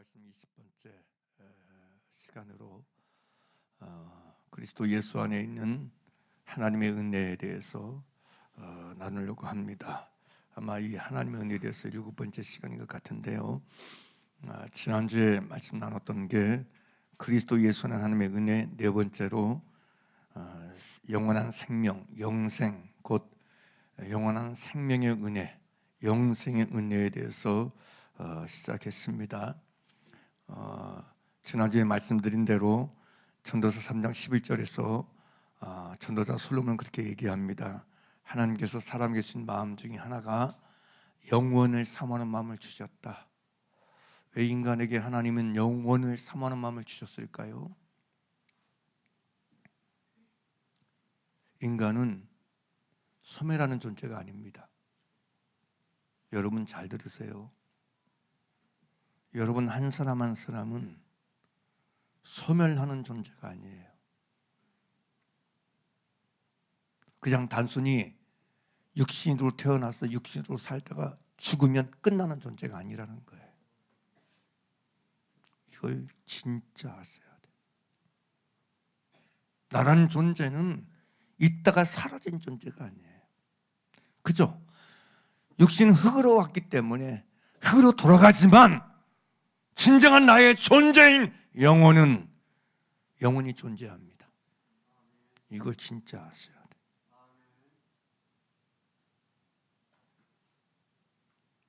말씀 20번째 시간으로 그리스도 예수 안에 있는 하나님의 은혜에 대해서 나누려고 합니다. 아마 이 하나님의 은혜에 대해서 7번째 시간인 것 같은데요. 지난주에 말씀 나눴던 게 그리스도 예수 안에 하나님의 은혜, 네 번째로 영원한 생명, 영생, 곧 영원한 생명의 은혜, 영생의 은혜에 대해서 시작했습니다. 지난주에 말씀드린 대로 전도서 3장 11절에서 전도자 솔로몬은 그렇게 얘기합니다. 하나님께서 사람에게 주신 마음 중에 하나가 영원을 사모하는 마음을 주셨다. 왜 인간에게 하나님은 영원을 사모하는 마음을 주셨을까요? 인간은 소멸하는 존재가 아닙니다. 여러분 잘 들으세요. 여러분 한 사람 한 사람은 소멸하는 존재가 아니에요. 그냥 단순히 육신으로 태어나서 육신으로 살다가 죽으면 끝나는 존재가 아니라는 거예요. 이걸 진짜 아셔야 돼요. 나라는 존재는 있다가 사라진 존재가 아니에요. 그죠? 육신은 흙으로 왔기 때문에 흙으로 돌아가지만 진정한 나의 존재인 영혼은 영원히 존재합니다. 이걸 진짜 아셔야 돼요.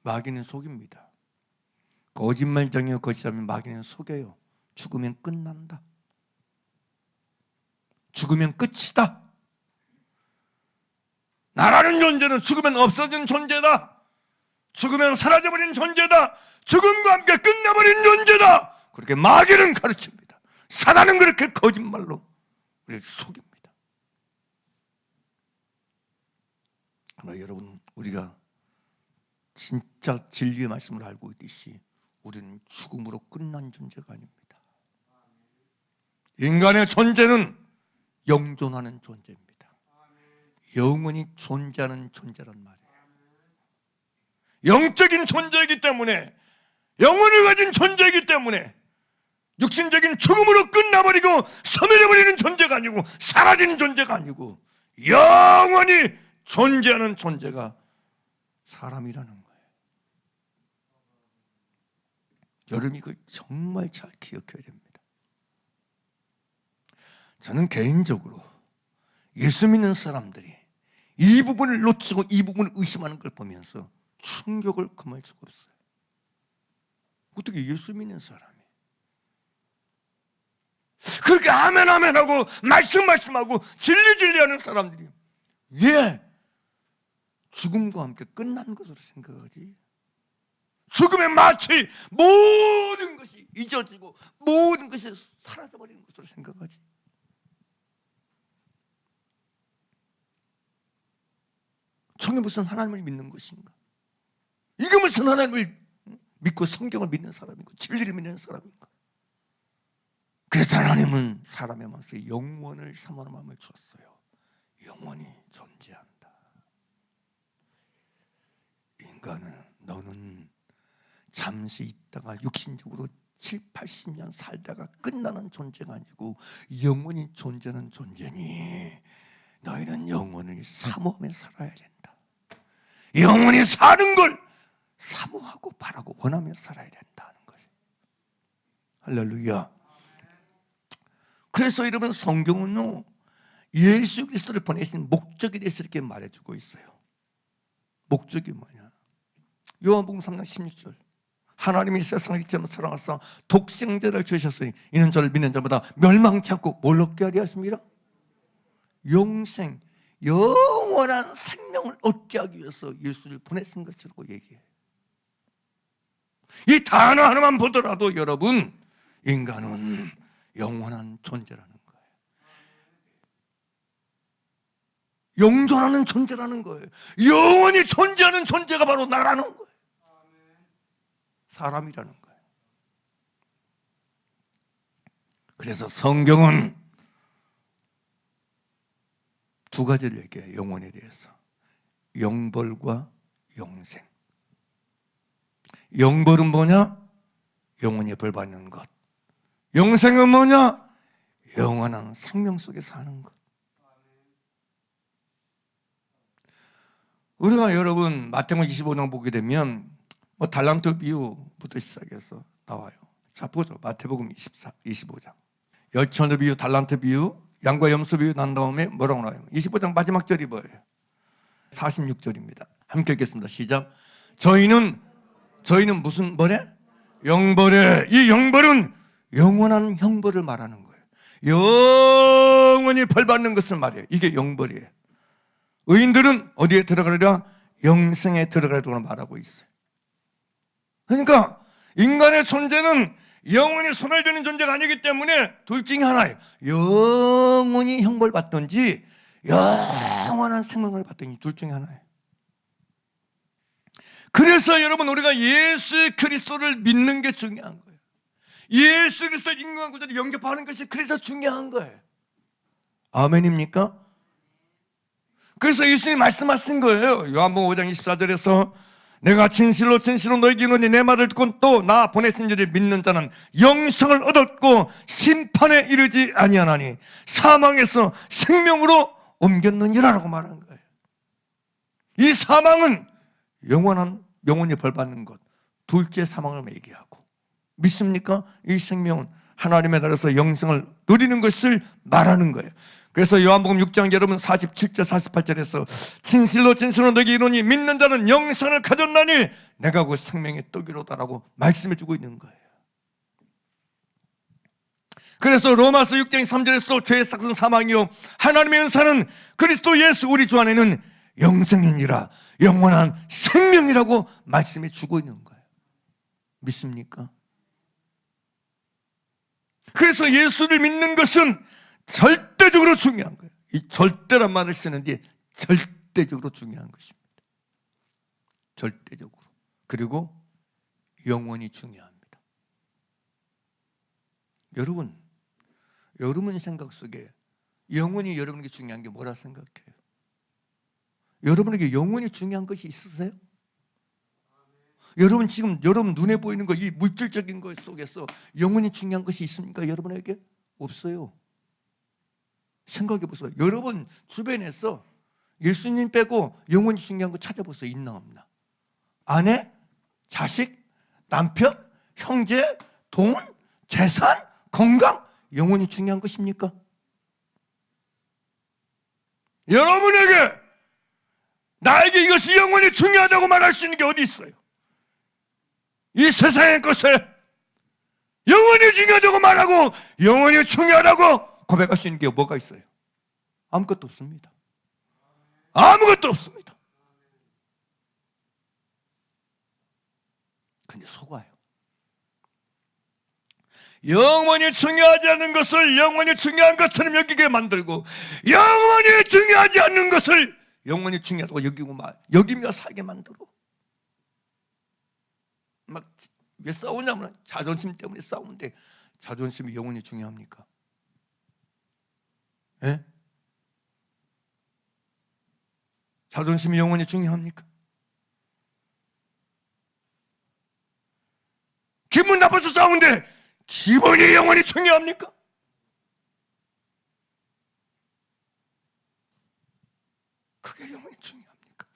마귀는 속입니다. 거짓말쟁이와 거짓하면 마귀는 속여요. 죽으면 끝난다. 죽으면 끝이다. 나라는 존재는 죽으면 없어진 존재다. 죽으면 사라져버린 존재다. 죽음과 함께 끝나버린 존재다. 그렇게 마귀는 가르칩니다. 사단은 그렇게 거짓말로 우리를 속입니다. 그러나 여러분, 우리가 진짜 진리의 말씀을 알고 있듯이 우리는 죽음으로 끝난 존재가 아닙니다. 인간의 존재는 영존하는 존재입니다. 영원히 존재하는 존재란 말이에요. 영적인 존재이기 때문에, 영혼을 가진 존재이기 때문에 육신적인 죽음으로 끝나버리고 소멸해버리는 존재가 아니고 사라지는 존재가 아니고 영원히 존재하는 존재가 사람이라는 거예요. 여러분 이걸 정말 잘 기억해야 됩니다. 저는 개인적으로 예수 믿는 사람들이 이 부분을 놓치고 이 부분을 의심하는 걸 보면서 충격을 금할 수가 없어요. 어떻게 예수 믿는 사람이 그렇게 아멘 하고 말씀하고 진리 하는 사람들이 왜 죽음과 함께 끝난 것으로 생각하지? 죽으면 마치 모든 것이 잊어지고 모든 것이 사라져버리는 것으로 생각하지? 저게 무슨 하나님을 믿는 것인가? 이게 무슨 하나님을 믿고 성경을 믿는 사람인가? 진리를 믿는 사람인가? 그래서 하나님은 사람의 마음속에 영원을 사모하는 마음을 주었어요. 영원히 존재한다. 인간은 너는 잠시 있다가 육신적으로 7, 80년 살다가 끝나는 존재가 아니고 영원히 존재하는 존재니 너희는 영원을 사모하며 살아야 된다. 영원히 사는 걸 사모하고 바라고 원하며 살아야 된다는 거죠. 할렐루야. 그래서 여러분 성경은요 예수 그리스도를 보내신 목적에 대해서 이렇게 말해주고 있어요. 목적이 뭐냐? 요한복음 3장 16절 하나님이 세상을 이처럼 사랑하사 독생자를 주셨으니 이는 저를 믿는 자마다 멸망치 않고 뭘 얻게 하려 하십니다. 영생, 영원한 생명을 얻게 하기 위해서 예수를 보내신 것이라고 얘기해요. 이 단어 하나만 보더라도 여러분 인간은 영원한 존재라는 거예요. 영존하는 존재라는 거예요. 영원히 존재하는 존재가 바로 나라는 거예요. 사람이라는 거예요. 그래서 성경은 두 가지를 얘기해요. 영혼에 대해서 영벌과 영생. 영벌은 뭐냐? 영원히 벌 받는 것. 영생은 뭐냐? 영원한 생명 속에 사는 것. 우리가 여러분 마태복음 25장 보게 되면 뭐 달란트 비유부터 시작해서 나와요. 자, 보죠. 마태복음 25장. 열천의 비유, 달란트 비유, 양과 염소 비유 난 다음에 뭐라고 나와요? 25장 마지막 절이 뭐예요? 46절입니다. 함께 읽겠습니다. 시작. 저희는 무슨 벌에? 영벌에. 이 영벌은 영원한 형벌을 말하는 거예요. 영원히 벌 받는 것을 말해요. 이게 영벌이에요. 의인들은 어디에 들어가리라? 영생에 들어가리라고 말하고 있어요. 그러니까 인간의 존재는 영원히 소멸되는 존재가 아니기 때문에 둘 중에 하나예요. 영원히 형벌 받든지 영원한 생명을 받든지 둘 중에 하나예요. 그래서 여러분 우리가 예수 그리스도를 믿는 게 중요한 거예요. 예수 그리스도를 인간 구주로 영접하는 것이 그래서 중요한 거예요. 아멘입니까? 그래서 예수님이 말씀하신 거예요. 요한복음 5장 24절에서 내가 진실로 너희에게 이르노니 내 말을 듣고 또 나 보내신 이를 믿는 자는 영생을 얻었고 심판에 이르지 아니하나니 사망에서 생명으로 옮겼느니라라고 말한 거예요. 이 사망은 영원히 벌 받는 것, 둘째 사망을 매개하고, 믿습니까? 이 생명은 하나님에 따라서 영생을 누리는 것을 말하는 거예요. 그래서 요한복음 6장 여러분 47절 48절에서 진실로 너희에게 이르노니 믿는 자는 영생을 가졌나니 내가 그 생명의 떡이로다라고 말씀해 주고 있는 거예요. 그래서 로마서 6장 3절에서 죄의 삭은 사망이요 하나님의 은사는 그리스도 예수 우리 주 안에는 영생이니라, 영원한 생명이라고 말씀해 주고 있는 거예요. 믿습니까? 그래서 예수를 믿는 것은 절대적으로 중요한 거예요. 이 절대란 말을 쓰는데 절대적으로 중요한 것입니다. 절대적으로. 그리고 영원히 중요합니다. 여러분 생각 속에 영원히 여러분에게 중요한 게 뭐라 생각해요? 여러분에게 영원히 중요한 것이 있으세요? 여러분 지금 여러분 눈에 보이는 거, 이 물질적인 것 속에서 영원히 중요한 것이 있습니까? 여러분에게? 없어요. 생각해 보세요. 여러분 주변에서 예수님 빼고 영원히 중요한 거 찾아보세요. 있나 없나? 아내, 자식, 남편, 형제, 돈, 재산, 건강, 영원히 중요한 것입니까? 여러분에게 나에게 이것이 영원히 중요하다고 말할 수 있는 게 어디 있어요? 이 세상의 것에 영원히 중요하다고 말하고 영원히 중요하다고 고백할 수 있는 게 뭐가 있어요? 아무것도 없습니다. 아무것도 없습니다. 근데 속아요. 영원히 중요하지 않은 것을 영원히 중요한 것처럼 여기게 만들고 영원히 중요하지 않는 것을 영원히 중요하다고 여기며 살게 만들어. 막 왜 싸우냐면 자존심 때문에 싸우는데 자존심이 영원히 중요합니까? 예? 자존심이 영원히 중요합니까? 기분 나빠서 싸우는데 기분이 영원히 중요합니까? 그게 영원히 중요합니까?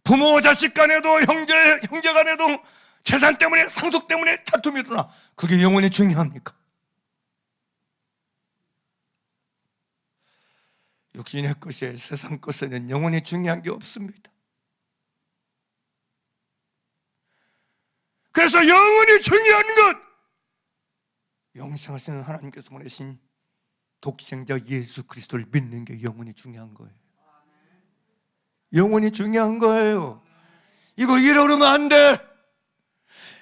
부모 자식 간에도 형제 간에도 재산 때문에 상속 때문에 다툼이 일어나. 그게 영원히 중요합니까? 육신의 것에 세상 것에는 영원히 중요한 게 없습니다. 그래서 영원히 중요한 것, 영생하시는 하나님께서 보내신 독생자 예수 그리스도를 믿는 게 영원히 중요한 거예요. 영원히 중요한 거예요. 이거 잃어버리면 안 돼.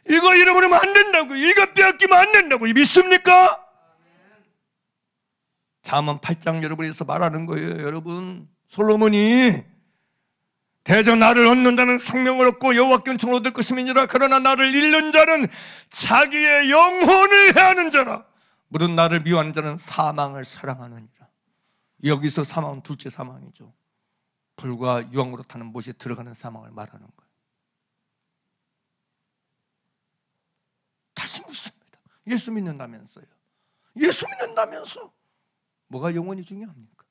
이거 잃어버리면 안 된다고. 이거 빼앗기면 안 된다고. 믿습니까? 잠언 8장 여러분에서 말하는 거예요. 여러분, 솔로몬이 대저 나를 얻는 자는 생명을 얻고 여호와께 은총을 얻을 것임이니라. 그러나 나를 잃는 자는 자기의 영혼을 해하는 자라. 무릇 나를 미워하는 자는 사망을 사랑하느니라. 여기서 사망은 둘째 사망이죠. 불과 유황으로 타는 못에 들어가는 사망을 말하는 거예요. 다시 묻습니다. 예수 믿는다면서요. 예수 믿는다면서 뭐가 영원히 중요합니까?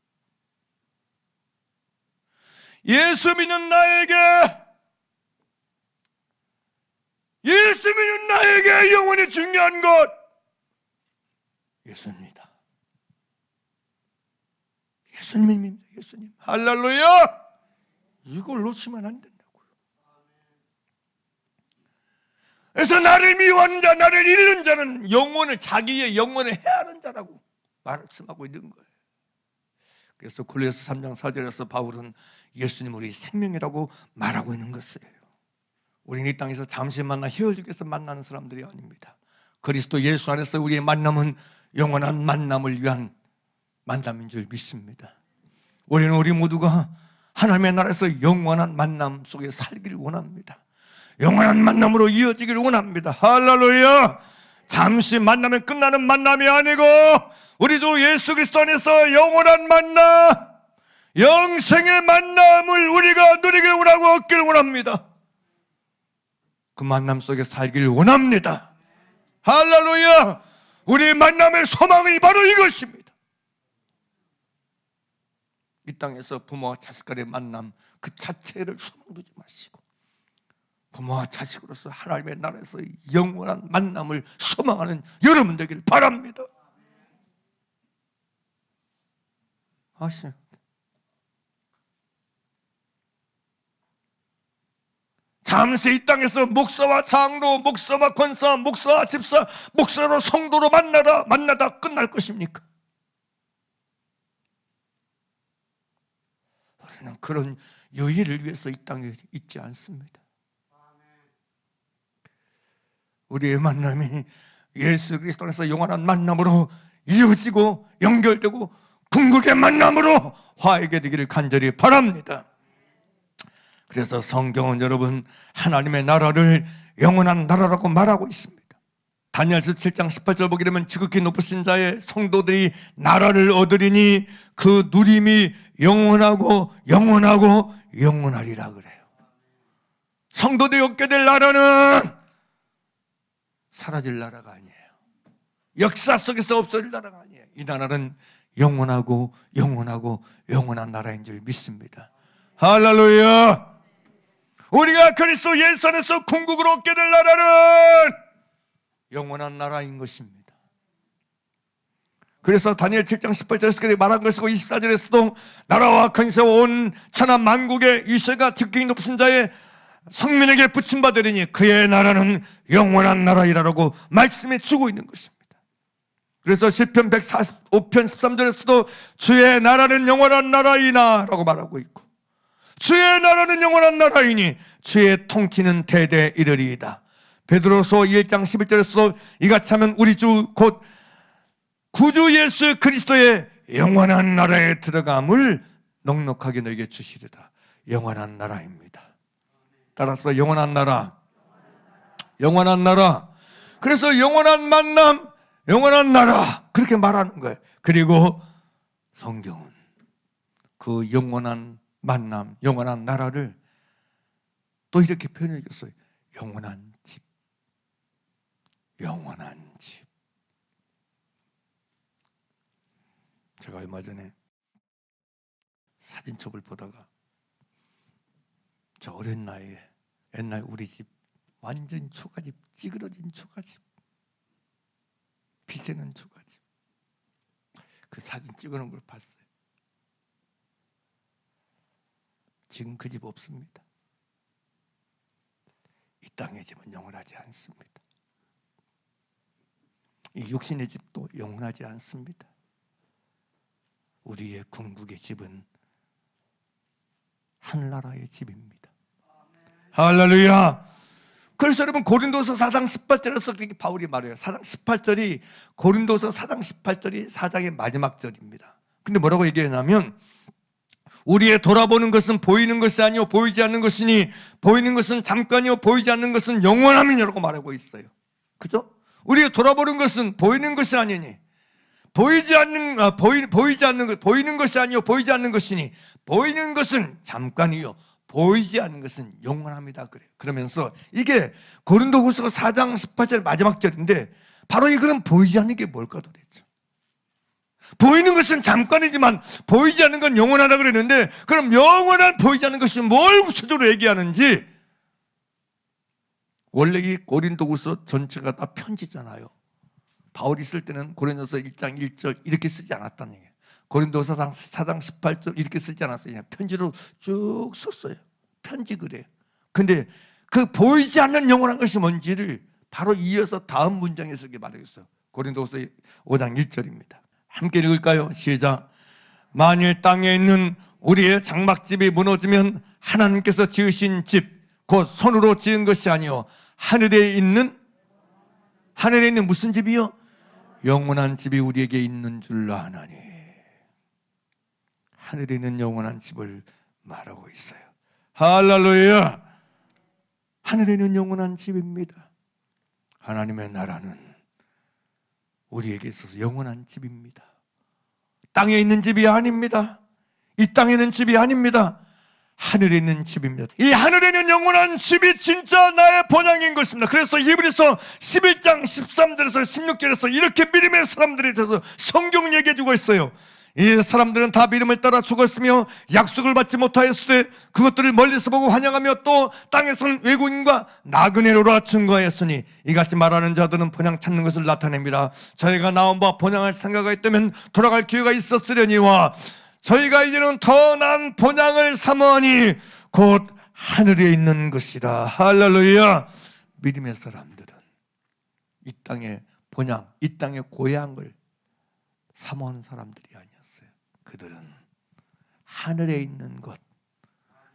예수 믿는 나에게, 예수 믿는 나에게 영원히 중요한 것 예수입니다. 예수님입니다. 예수님. 할렐루야. 이걸 놓치면 안 된다고요. 그래서 나를 미워하는 자, 나를 잃는 자는 영혼을, 자기의 영혼을 해하는 자라고 말씀하고 있는 거예요. 그래서 골로새 3장 4절에서 바울은 예수님 우리 생명이라고 말하고 있는 것이에요. 우리는 이 땅에서 잠시 만나 헤어지기 위해서 만나는 사람들이 아닙니다. 그리스도 예수 안에서 우리의 만남은 영원한 만남을 위한 만남인 줄 믿습니다. 우리는 우리 모두가 하나님의 나라에서 영원한 만남 속에 살기를 원합니다. 영원한 만남으로 이어지기를 원합니다. 할렐루야. 잠시 만나면 끝나는 만남이 아니고 우리 주 예수 그리스도 안에서 영원한 만남, 영생의 만남을 우리가 누리기를 원하고 얻기를 원합니다. 그 만남 속에 살기를 원합니다. 할렐루야. 우리 만남의 소망이 바로 이것입니다. 이 땅에서 부모와 자식 간의 만남 그 자체를 소망두지 마시고 부모와 자식으로서 하나님의 나라에서 영원한 만남을 소망하는 여러분 되길 바랍니다. 아시죠? 잠시 이 땅에서 목사와 장로, 목사와 권사, 목사와 집사, 목사로 성도로 만나다 끝날 것입니까? 우리는 그런 유의를 위해서 이 땅에 있지 않습니다. 우리의 만남이 예수 그리스도 안에서 영원한 만남으로 이어지고 연결되고 궁극의 만남으로 화하게 되기를 간절히 바랍니다. 그래서 성경은 여러분 하나님의 나라를 영원한 나라라고 말하고 있습니다. 다니엘서 7장 18절 보게 되면 지극히 높으신 자의 성도들이 나라를 얻으리니 그 누림이 영원하고 영원하고 영원하리라 그래요. 성도들이 얻게 될 나라는 사라질 나라가 아니에요. 역사 속에서 없어질 나라가 아니에요. 이 나라는 영원하고 영원하고 영원한 나라인 줄 믿습니다. 할렐루야. 우리가 그리스도 예수 안에서 궁극으로 얻게 될 나라는 영원한 나라인 것입니다. 그래서 다니엘 7장 18절에서 말한 것이고 24절에서도 나라와 근세와 온 천하 만국의 이세가 지극히 높으신 자의 성민에게 붙임받으리니 그의 나라는 영원한 나라이라고 말씀해 주고 있는 것입니다. 그래서 시편 145편 13절에서도 주의 나라는 영원한 나라이나 라고 말하고 있고 주의 나라는 영원한 나라이니 주의 통치는 대대 이르리이다. 베드로서 1장 11절에서 이같이 하면 우리 주 곧 구주 예수 그리스도의 영원한 나라에 들어감을 넉넉하게 너에게 주시리라. 영원한 나라입니다. 따라서 영원한 나라, 영원한 나라. 그래서 영원한 만남, 영원한 나라 그렇게 말하는 거예요. 그리고 성경은 그 영원한 만남, 영원한 나라를 또 이렇게 표현해 줬어요. 영원한 집, 영원한 집. 제가 얼마 전에 사진첩을 보다가 저 어린 나이에 옛날 우리 집 완전 초가집, 찌그러진 초가집, 비새는 초가집 그 사진 찍어놓은 걸 봤어요. 지금 그 집 없습니다. 이 땅의 집은 영원하지 않습니다. 이 육신의 집도 영원하지 않습니다. 우리의 궁극의 집은 하늘나라의 집입니다. 할렐루야. 그래서 여러분 고린도서 4장 18절에서 그렇게 바울이 말해요. 4장 18절이 고린도서 4장 18절이 4장의 마지막 절입니다. 근데 뭐라고 얘기하냐면 우리의 돌아보는 것은 보이는 것이 아니요 보이지 않는 것이니 보이는 것은 잠깐이요 보이지 않는 것은 영원함이라고 말하고 있어요. 그죠? 우리의 돌아보는 것은 보이는 것이 아니니 보이지 않는 보이지 않는 것 보이는 것이 아니요 보이지 않는 것이니 보이는 것은 잠깐이요 보이지 않는 것은 영원합니다 그래요. 그러면서 이게 고린도후서 4장 18절 마지막 절인데 바로 이 그런 보이지 않는 게 뭘까 도대체. 보이는 것은 잠깐이지만 보이지 않는 건 영원하다 그랬는데, 그럼 영원한 보이지 않는 것이 뭘 구체적으로 얘기하는지. 원래 이 고린도후서 전체가 다 편지잖아요. 바울이 쓸 때는 고린도서 1장 1절 이렇게 쓰지 않았다는 얘기예요. 고린도서 4장 18절 이렇게 쓰지 않았어요. 그냥 편지로 쭉 썼어요. 편지 그래요. 근데 그 보이지 않는 영원한 것이 뭔지를 바로 이어서 다음 문장에서 이렇게 말하겠어요. 고린도서 5장 1절입니다. 함께 읽을까요? 시작. 만일 땅에 있는 우리의 장막집이 무너지면 하나님께서 지으신 집, 곧 손으로 지은 것이 아니요 하늘에 있는 무슨 집이요? 영원한 집이 우리에게 있는 줄 아나니. 하늘에 있는 영원한 집을 말하고 있어요. 할렐루야. 하늘에 있는 영원한 집입니다. 하나님의 나라는 우리에게 있어서 영원한 집입니다. 땅에 있는 집이 아닙니다. 이 땅에 있는 집이 아닙니다. 하늘에 있는 집입니다. 이 하늘에 있는 영원한 집이 진짜 나의 본향인 것입니다. 그래서 히브리서 11장 13절에서 16절에서 이렇게 믿음의 사람들에 대해서 성경 얘기해 주고 있어요. 이 사람들은 다 믿음을 따라 죽었으며 약속을 받지 못하였으되 그것들을 멀리서 보고 환영하며 또 땅에서는 외국인과 나그네로라 증거하였으니 이같이 말하는 자들은 본향 찾는 것을 나타냅니다. 저희가 나온 바 본향할 생각이 있다면 돌아갈 기회가 있었으려니와 저희가 이제는 더 나은 본향을 사모하니 곧 하늘에 있는 것이라. 할렐루야. 믿음의 사람들은 이 땅의 본향, 이 땅의 고향을 사모하는 사람들이 아니었어요. 그들은 하늘에 있는 것,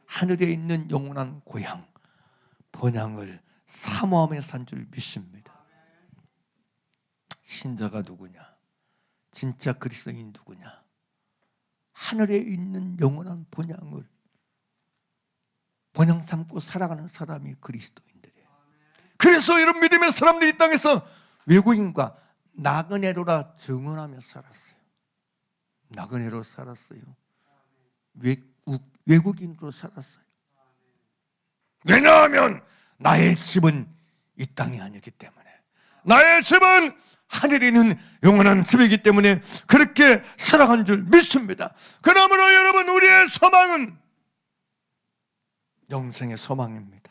하늘에 있는 영원한 고향, 본향을 사모하며 산 줄 믿습니다. 신자가 누구냐? 진짜 그리스도인이 누구냐? 하늘에 있는 영원한 본향을 본향 삼고 살아가는 사람이 그리스도인들이에요. 그래서 이런 믿음의 사람들이 이 땅에서 외국인과 나그네로라 증언하며 살았어요. 나그네로 살았어요. 외국인으로 살았어요. 왜냐하면 나의 집은 이 땅이 아니기 때문에, 나의 집은 하늘에 있는 영원한 집이기 때문에 그렇게 살아간 줄 믿습니다. 그러므로 여러분, 우리의 소망은 영생의 소망입니다.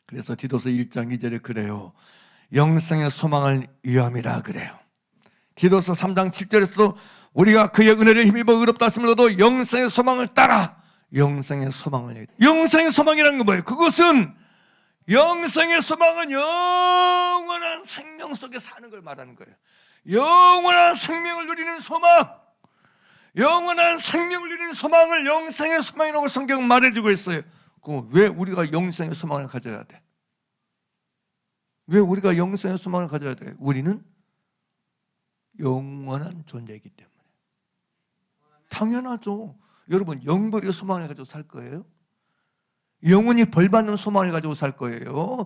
그래서 디도서 1장 2절에 그래요. 영생의 소망을 위함이라 그래요. 디도서 3장 7절에서 우리가 그의 은혜를 힘입어 의롭다 하심으로도 영생의 소망을 따라 영생의 소망을 얘기해요. 영생의 소망이라는 건 뭐예요? 그것은 영생의 소망은 영원한 생명 속에 사는 걸 말하는 거예요. 영원한 생명을 누리는 소망, 영원한 생명을 누리는 소망을 영생의 소망이라고 성경은 말해주고 있어요. 그럼 왜 우리가 영생의 소망을 가져야 돼? 왜 우리가 영생의 소망을 가져야 돼? 우리는 영원한 존재이기 때문에. 당연하죠. 여러분, 영벌의 소망을 가지고 살 거예요? 영원히 벌받는 소망을 가지고 살 거예요?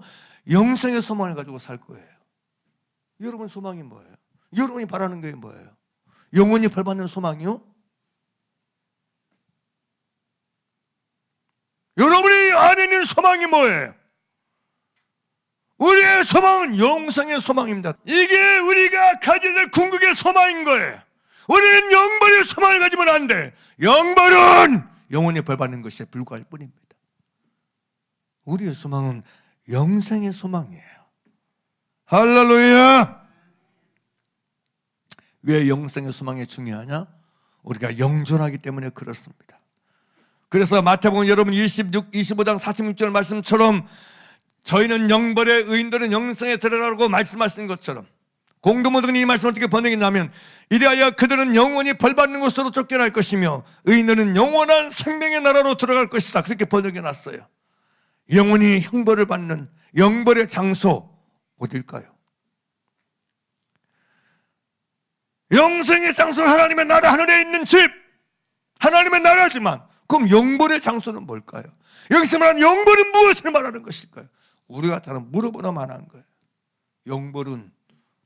영생의 소망을 가지고 살 거예요? 여러분 소망이 뭐예요? 여러분이 바라는 게 뭐예요? 영원히 벌받는 소망이요? 여러분이 안에 있는 소망이 뭐예요? 우리의 소망은 영생의 소망입니다. 이게 우리가 가져야 될 궁극의 소망인 거예요. 우리는 영벌의 소망을 가지면 안 돼. 영벌은 영원히 벌받는 것에 불과할 뿐입니다. 우리의 소망은 영생의 소망이에요. 할렐루야. 왜 영생의 소망이 중요하냐? 우리가 영존하기 때문에 그렇습니다. 그래서 마태복음 여러분 25장 46절 말씀처럼 저희는 영벌의 의인들은 영생에 들어가라고 말씀하신 것처럼, 공동모독은 이 말씀을 어떻게 번역했냐면 이리하여 그들은 영원히 벌받는 곳으로 쫓겨날 것이며 의인들은 영원한 생명의 나라로 들어갈 것이다. 그렇게 번역해놨어요. 영원히 형벌을 받는 영벌의 장소 어딜까요? 영생의 장소는 하나님의 나라, 하늘에 있는 집, 하나님의 나라지만 그럼 영벌의 장소는 뭘까요? 여기서 말하는 영벌은 무엇을 말하는 것일까요? 우리가 잘 물어보나만 한 거예요. 영벌은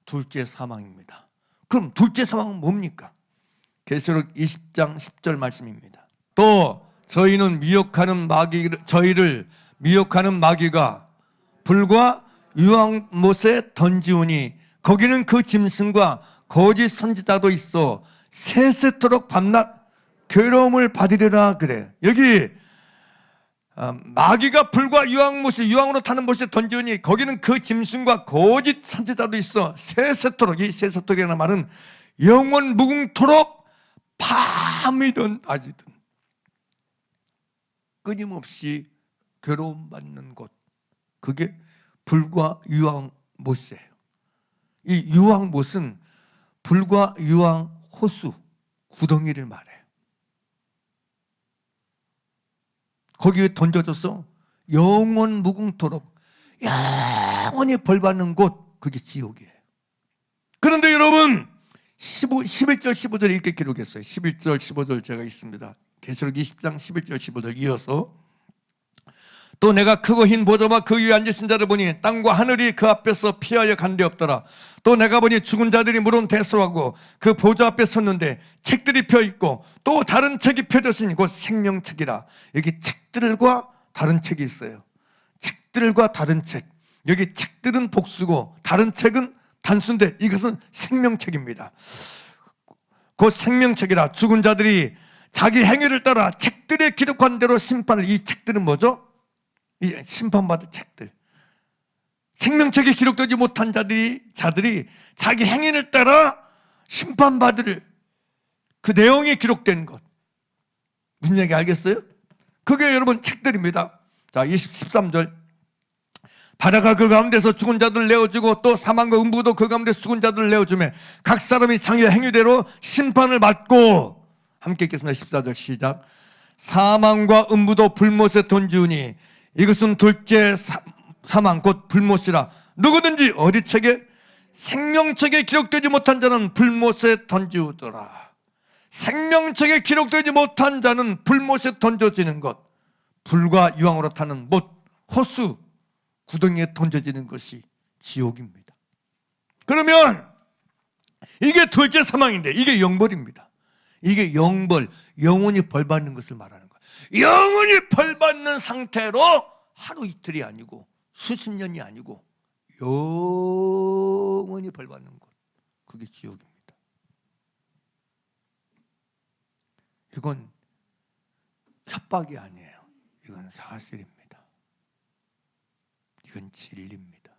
둘째 사망입니다. 그럼 둘째 사망은 뭡니까? 계시록 20장 10절 말씀입니다. 또 저희를 미혹하는 마귀가 불과 유황못에 던지우니 거기는 그 짐승과 거짓 선지자도 있어 세세토록 밤낮 괴로움을 받으리라. 그래. 여기 마귀가 불과 유황으로 타는 못에 던지우니 거기는 그 짐승과 거짓 선지자도 있어 세세토록. 이 세세토록이라는 말은 영원 무궁토록 밤이든 낮이든 끊임없이 괴로움받는 곳, 그게 불과 유황못이에요. 이 유황못은 불과 유황 호수, 구덩이를 말해요. 거기에 던져져서 영원 무궁토록 영원히 벌받는 곳, 그게 지옥이에요. 그런데 여러분 11절 15절 이렇게 기록했어요. 11절 15절 제가 있습니다. 계시록 20장 11절 15절 이어서 또 내가 크고 흰 보좌와 그 위에 앉으신 자를 보니 땅과 하늘이 그 앞에서 피하여 간 데 없더라. 또 내가 보니 죽은 자들이 물은 대수하고 그 보좌 앞에 섰는데 책들이 펴있고 또 다른 책이 펴졌으니 곧 생명책이라. 여기 책들과 다른 책이 있어요. 책들과 다른 책. 여기 책들은 복수고 다른 책은 단수인데 이것은 생명책입니다. 곧 생명책이라. 죽은 자들이 자기 행위를 따라 책들에 기록한 대로 심판을. 이 책들은 뭐죠? 이 심판받을 책들. 생명책에 기록되지 못한 자들이 자기 행위를 따라 심판받을 그 내용이 기록된 것. 무슨 얘기 알겠어요? 그게 여러분 책들입니다. 자, 13절 바다가 그 가운데서 죽은 자들을 내어주고 또 사망과 음부도 그 가운데서 죽은 자들을 내어주며 각 사람이 자기의 행위대로 심판을 받고. 함께 읽겠습니다. 14절 시작. 사망과 음부도 불못에 던지우니 이것은 둘째 사망 곧 불못이라. 누구든지 어디 책에 생명책에 기록되지 못한 자는 불못에 던지우더라. 생명책에 기록되지 못한 자는 불못에 던져지는 것, 불과 유황으로 타는 못, 호수, 구덩이에 던져지는 것이 지옥입니다. 그러면 이게 둘째 사망인데 이게 영벌입니다. 이게 영벌, 영원히 벌받는 것을 말하는 거예요. 영원히 벌받는 상태로 하루 이틀이 아니고 수십 년이 아니고 영원히 벌받는 것, 그게 지옥입니다. 이건 협박이 아니에요. 이건 사실입니다. 이건 진리입니다.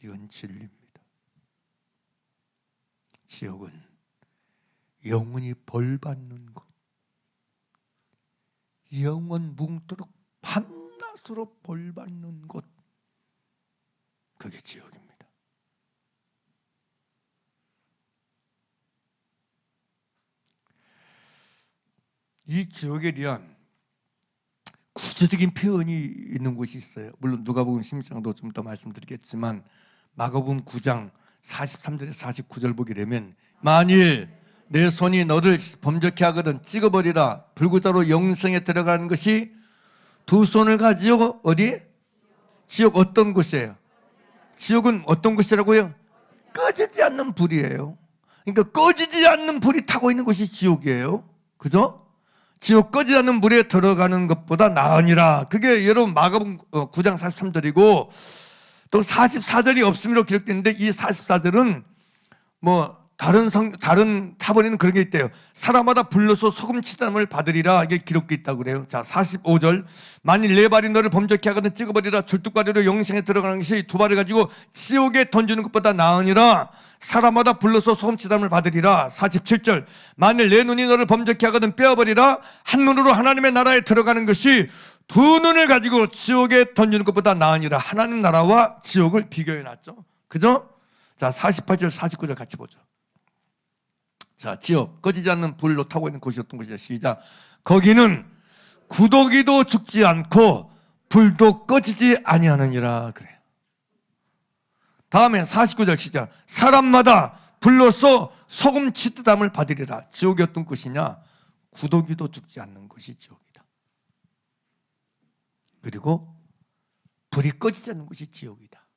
이건 진리입니다. 지옥은 영원히 벌받는 것, 영원 뭉도록 밤낮으로 벌받는 것, 그게 지옥입니다. 이 지옥에 대한 구체적인 표현이 있는 곳이 있어요. 물론 누가복음 16장도 좀 더 말씀드리겠지만 마가복음 9장 43절에 49절 보게 되면 만일 내 손이 너를 범죄케 하거든 찍어버리라. 불구자로 영생에 들어가는 것이 두 손을 가지고 어디? 지옥 어떤 곳이에요? 지옥은 어떤 곳이라고요? 꺼지지 않는 불이에요. 그러니까 꺼지지 않는 불이 타고 있는 곳이 지옥이에요. 그죠? 지옥 꺼지지 않는 물에 들어가는 것보다 나으니라. 그게 여러분 마가복음 9장 43절이고 또 44절이 없음으로 기록되는데 이 44절은 뭐 다른 타본에는 그런 게 있대요. 사람마다 불러서 소금 치담을 받으리라. 이게 기록되어 있다고 그래요. 자, 45절 만일 네 발이 너를 범죄케 하거든 찍어버리라. 절뚝발이로 영생에 들어가는 것이 두 발을 가지고 지옥에 던지는 것보다 나으니라. 사람마다 불러서 소금 치담을 받으리라. 47절 만일 내 눈이 너를 범죄케 하거든 빼어버리라. 한 눈으로 하나님의 나라에 들어가는 것이 두 눈을 가지고 지옥에 던지는 것보다 나으니라. 하나님 나라와 지옥을 비교해놨죠. 그죠? 자, 48절 49절 같이 보죠. 자, 지옥 꺼지지 않는 불로 타고 있는 곳이 어떤 곳이냐. 시작. 거기는 구더기도 죽지 않고 불도 꺼지지 아니하느니라. 그래요. 다음에 49절 시작. 사람마다 불로서 소금 치듯함을 받으리라. 지옥이 어떤 곳이냐. 구더기도 죽지 않는 곳이 지옥이다. 그리고 불이 꺼지지 않는 곳이 지옥이다.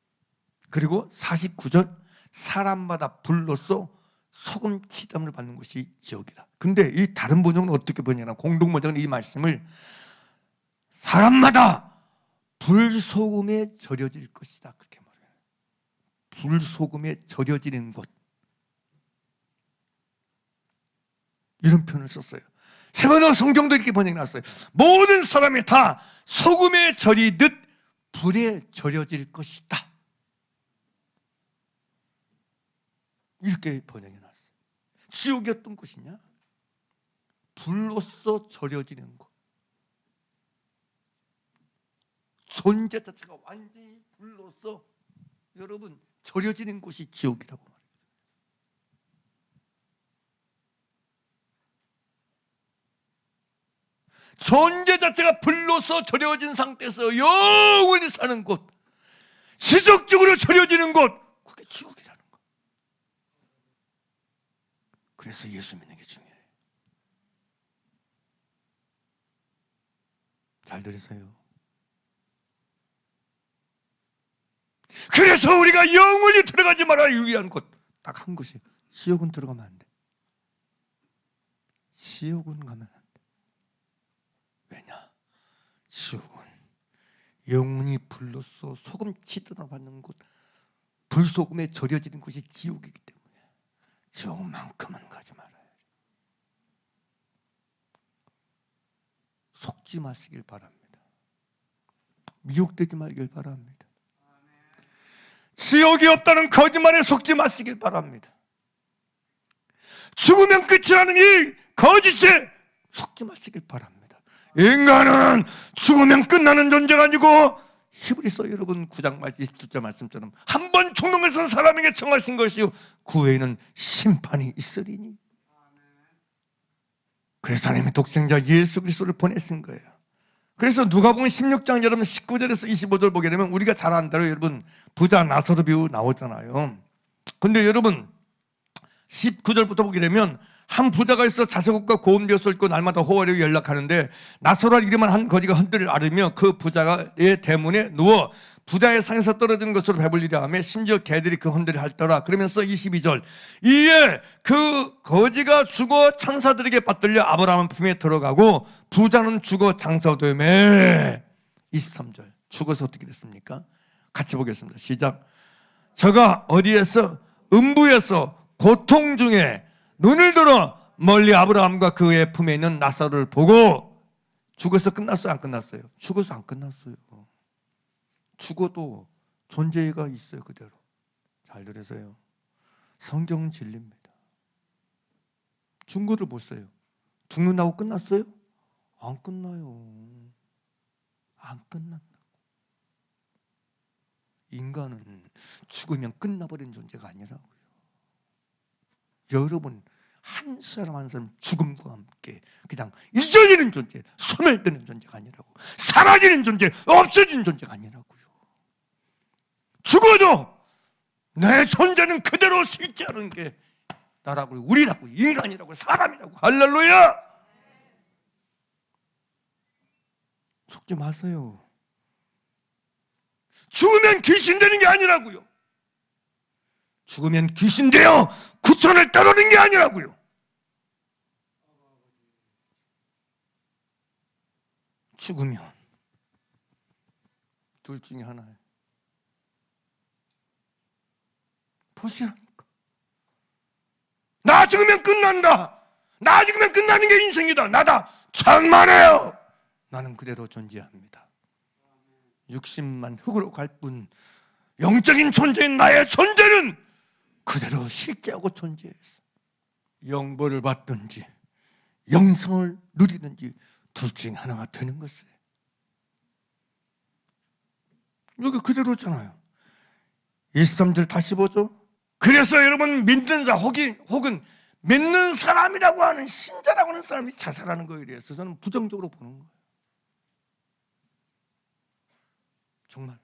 그리고 49절 사람마다 불로서 소금 기담을 받는 것이 지옥이다. 근데 이 다른 번역은 어떻게 번역하나? 공동 번역은 이 말씀을 사람마다 불소금에 절여질 것이다 그렇게 말해요. 불소금에 절여지는 것, 이런 표현을 썼어요. 세번역 성경도 이렇게 번역해놨어요. 모든 사람이 다 소금에 절이듯 불에 절여질 것이다, 이렇게 번역해놨어요. 지옥이 어떤 것이냐? 불로서 절여지는 것. 존재 자체가 완전히 불로서 여러분 절여지는 곳이 지옥이라고 말해요. 존재 자체가 불로서 절여진 상태에서 영원히 사는 곳, 지속적으로 절여지는 곳, 그게 지옥이라는 것. 그래서 예수 믿는 게 중요해요. 잘 들으세요. 그래서 우리가 영원히 들어가지 말아야 유일한 곳 딱 한 곳이에요. 지옥은 들어가면 안 돼. 지옥은 가면 안 돼. 왜냐? 지옥은 영원히 불로서 소금 치드나 받는 곳, 불소금에 절여지는 곳이 지옥이기 때문에 지옥만큼은 가지 말아요. 속지 마시길 바랍니다. 미혹되지 말길 바랍니다. 지옥이 없다는 거짓말에 속지 마시길 바랍니다. 죽으면 끝이라는 이 거짓에 속지 마시길 바랍니다. 인간은 죽으면 끝나는 존재가 아니고 히브리서 여러분 9장 27절 말씀처럼 한 번 죽는 것은 사람에게 청하신 것이요 그 후에는 심판이 있으리니. 그래서 하나님의 독생자 예수 그리스도를 보내신 거예요. 그래서 누가복음 16장 여러분 19절에서 25절 보게 되면 우리가 잘 아는 대로 여러분 부자 나사로 비유 나오잖아요. 근데 여러분 19절부터 보게 되면 한 부자가 있어 자석옷과 고운 벼슬을 입고 날마다 호화를 연락하는데 나사로라 이름한 한 거지가 헌들을 앓으며 그 부자의 대문에 누워 부자의 상에서 떨어지는 것으로 배불리려 하며 심지어 개들이 그 헌들을 핥더라. 그러면서 22절 이에 그 거지가 죽어 천사들에게 받들려 아브라함 품에 들어가고 부자는 죽어 장사되매. 23절 죽어서 어떻게 됐습니까? 같이 보겠습니다. 시작. 저가 어디에서? 음부에서 고통 중에 눈을 들어 멀리 아브라함과 그의 품에 있는 나사로를 보고. 죽어서 끝났어요? 안 끝났어요? 죽어서 안 끝났어요. 죽어도 존재가 있어요. 그대로. 잘 들으세요. 성경은 진리입니다. 증거를 보세요. 죽는다고 끝났어요? 안 끝나요. 안 끝난다고. 인간은 죽으면 끝나버린 존재가 아니라고요. 여러분 한 사람 한 사람 죽음과 함께 그냥 잊어지는 존재, 소멸되는 존재가 아니라고. 사라지는 존재, 없어지는 존재가 아니라고요. 죽어도 내 존재는 그대로 실제하는 게 나라고, 우리라고, 인간이라고, 사람이라고. 할렐루야! 속지 마세요. 죽으면 귀신 되는 게 아니라고요. 죽으면 귀신 되어 구천을 따르는 게 아니라고요. 죽으면 둘 중에 하나예요. 보시라니까. 나 죽으면 끝난다. 나 죽으면 끝나는 게 인생이다. 나다. 천만에요. 나는 그대로 존재합니다. 육신만 흙으로 갈 뿐 영적인 존재인 나의 존재는 그대로 실제하고 존재했어. 영벌을 받든지 영성을 누리든지 둘 중에 하나가 되는 것이에요. 여기 그대로잖아요. 23절 다시 보죠. 그래서 여러분 믿는 자 혹은 믿는 사람이라고 하는 신자라고 하는 사람이 자살하는 거에 대해서 저는 부정적으로 보는 거예요. 정말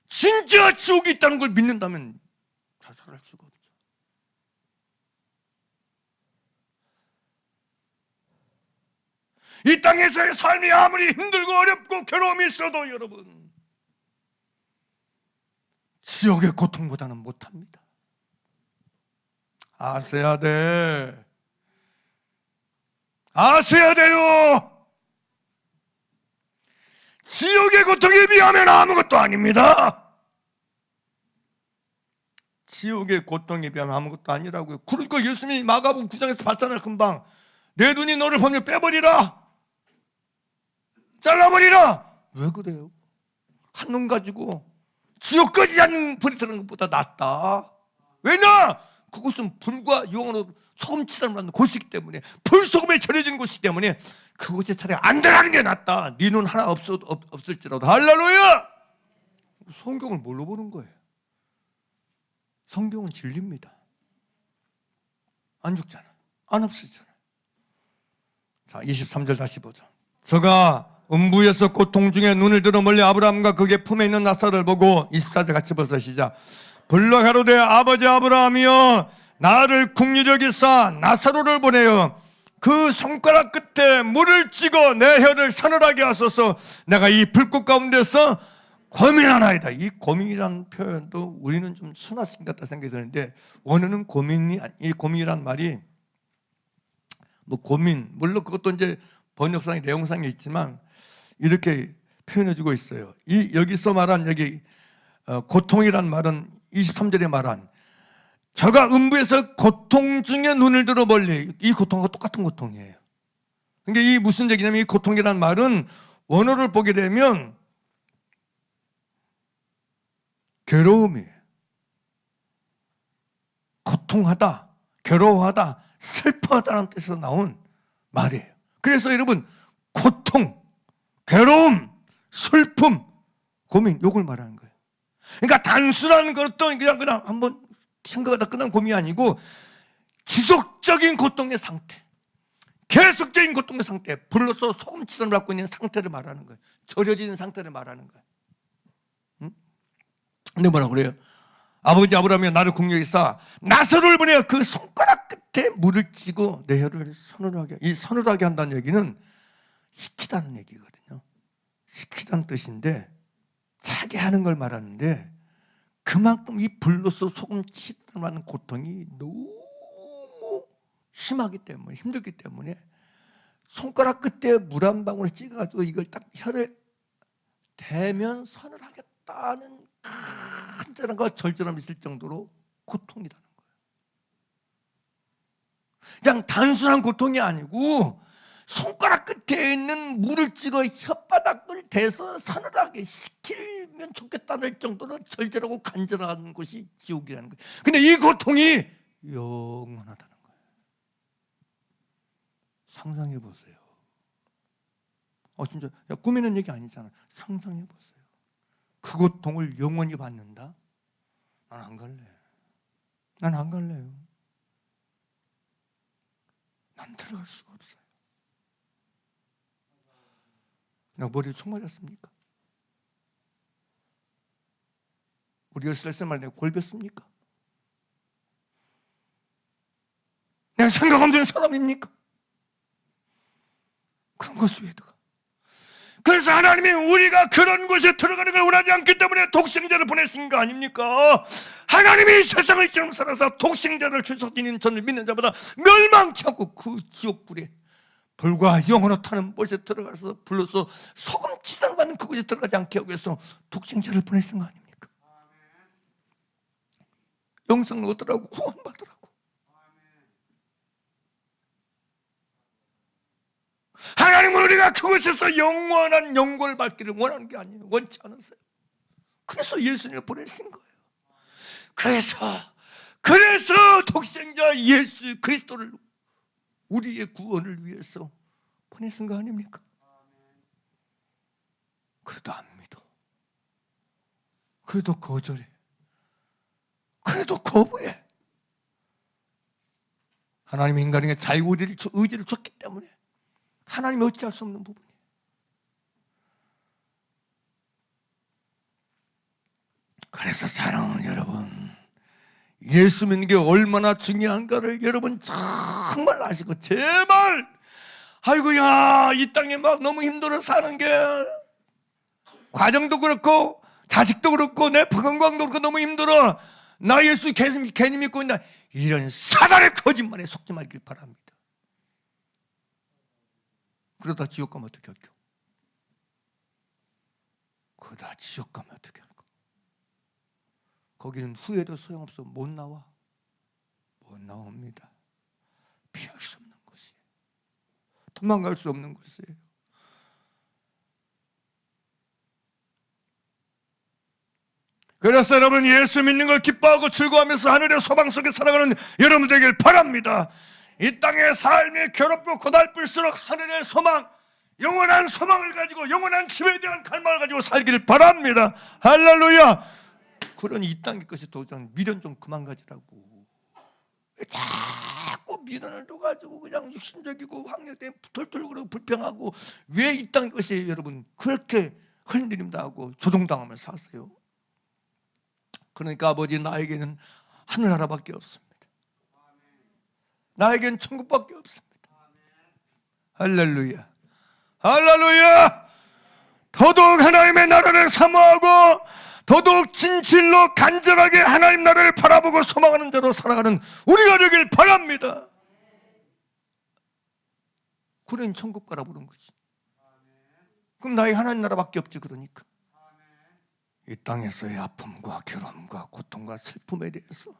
진짜 지옥이 있다는 걸 믿는다면 자살할 수가 없죠. 이 땅에서의 삶이 아무리 힘들고 어렵고 괴로움이 있어도 여러분 지옥의 고통보다는 못합니다. 아셔야 돼. 아셔야 돼요. 지옥의 고통에 비하면 아무것도 아닙니다. 지옥의 고통에 비하면 아무것도 아니라고요. 그러니까 예수님이 마가복음 9장에서 봤잖아요. 금방 내 눈이 너를 보면 빼버리라, 잘라버리라. 왜 그래요? 한 눈 가지고 지옥까지 않는 불이 드는 것보다 낫다. 왜냐? 그곳은 불과 영원으로 소금치다를 만든 곳이기 때문에, 불소금에 절여진 곳이기 때문에 그곳에 차라리 안 들어가는 게 낫다. 네 눈 하나 없을지라도. 할렐루야. 성경을 뭘로 보는 거예요? 성경은 진리입니다. 안 죽잖아, 안 없어지잖아. 자, 23절 다시 보자. 저가 음부에서 고통 중에 눈을 들어 멀리 아브라함과 그의 품에 있는 나사를 보고, 24절 같이 보자. 시작. 불러 가로되 아버지 아브라함이여, 나를 긍휼히 여기사 나사로를 보내어 그 손가락 끝에 물을 찍어 내 혀를 서늘하게 하소서. 내가 이 불꽃 가운데서 고민하나이다. 이 고민이라는 표현도 우리는 좀 순화심 같다 생각이 드는데, 원어는 이 고민이란 말이 뭐 고민, 물론 그것도 이제 번역상의 내용상에 있지만 이렇게 표현해주고 있어요. 여기서 말한 고통이란 말은 23절에 말한 저가 음부에서 고통 중에 눈을 들어 멀리, 이 고통과 똑같은 고통이에요. 그러니까 이 무슨 얘기냐면, 이 고통이란 말은 원어를 보게 되면 괴로움이에요. 고통하다, 괴로워하다, 슬퍼하다는 뜻에서 나온 말이에요. 그래서 여러분, 고통, 괴로움, 슬픔, 고민, 요걸 말하는 거예요. 그러니까 단순한 것도 그냥 한번 생각하다 끝난 고민이 아니고, 지속적인 고통의 상태, 계속적인 고통의 상태, 불로서 소금치를 갖고 있는 상태를 말하는 거예요. 절여지는 상태를 말하는 거예요. 응? 근데 뭐라 그래요? 아버지 아브라함이 나를 긍휼히 여기사 나사로를 보내어 그 손가락 끝에 물을 찌고 내 혀를 서늘하게. 이 서늘하게 한다는 얘기는 식히다는 얘기거든요. 식히다는 뜻인데, 차게 하는 걸 말하는데, 그만큼 이 불로서 소금치다는 고통이 너무 심하기 때문에, 힘들기 때문에 손가락 끝에 물 한 방울을 찍어가지고 이걸 딱 혀를 대면 서늘하겠다는 간절함과 절절함이 있을 정도로 고통이라는 거예요. 그냥 단순한 고통이 아니고, 손가락 끝에 있는 물을 찍어 혓바닥을 대서 서늘하게 식히면 좋겠다는 정도로 절절하고 간절한 것이 지옥이라는 거예요. 근데 이 고통이 영원하다는 거예요. 상상해 보세요. 진짜 꾸미는 얘기 아니잖아. 상상해 보세요. 그 고통을 영원히 받는다? 난 안 갈래. 난 안 갈래요. 난 들어갈 수가 없어요. 내가 머리에 총 맞았습니까? 우리 10살 말 내가 골뵀습니까? 내가 생각 없는 사람입니까? 그런 것을 왜 들어가? 그래서 하나님이 우리가 그런 곳에 들어가는 걸 원하지 않기 때문에 독생자를 보내신 거 아닙니까? 하나님이 세상을 지금 살아서 독생자를 주셨으니 저를 믿는 자보다 멸망치 않고 그 지옥불에 불과 영원히 타는 곳에 들어가서 불러서 소금치다를 받는 그곳에 들어가지 않게 하기 위해서 독생자를 보내신 거 아닙니까? 영생을 얻으라고, 구원받으라고. 하나님은 우리가 그곳에서 영원한 영광을 받기를 원하는 게 아니에요. 원치 않으세요. 그래서 예수님을 보내신 거예요. 그래서 독생자 예수 그리스도를 우리의 구원을 위해서 보내신 거 아닙니까? 그래도 안 믿어. 그래도 거절해. 그래도 거부해. 하나님이 인간에게 자유의지를 줬기 때문에 하나님이 어찌할 수 없는 부분이에요. 그래서 사랑하는 여러분, 예수 믿는 게 얼마나 중요한가를 여러분 정말 아시고, 제발, 아이고야, 이 땅에 막 너무 힘들어 사는 게, 과정도 그렇고 자식도 그렇고 내 건강도 그렇고 너무 힘들어, 나 예수 괜히 믿고 있나, 이런 사단의 거짓말에 속지 말길 바랍니다. 그러다 지옥 가면 어떻게 할까? 그러다 지옥 가면 어떻게 할까? 거기는 후회도 소용없어. 못 나와. 못 나옵니다. 피할 수 없는 곳이에요. 도망갈 수 없는 곳이에요. 그래서 여러분, 예수 믿는 걸 기뻐하고 즐거워하면서 하늘의 소망 속에 살아가는 여러분 되길 바랍니다. 이 땅의 삶이 괴롭고 고달플수록 하늘의 소망, 영원한 소망을 가지고 영원한 집에 대한 갈망을 가지고 살기를 바랍니다. 할렐루야. 그러니 이 땅의 것이 도장 미련 좀 그만 가지라고. 자꾸 미련을 둬가지고 그냥 육신적이고 황역된 털털거리고 불평하고 왜 이 땅의 것이 여러분 그렇게 흘림다 하고 조종당하면서 사세요? 그러니까 아버지, 나에게는 하늘나라밖에 없습니다. 나에겐 천국밖에 없습니다. 할렐루야. 할렐루야. 더더욱 하나님의 나라를 사모하고 더더욱 진실로 간절하게 하나님 나라를 바라보고 소망하는 자로 살아가는 우리가 되길 바랍니다. 그런 천국 바라보는 거지. 그럼 나의 하나님 나라밖에 없지. 그러니까 이 땅에서의 아픔과 괴로움과 고통과 슬픔에 대해서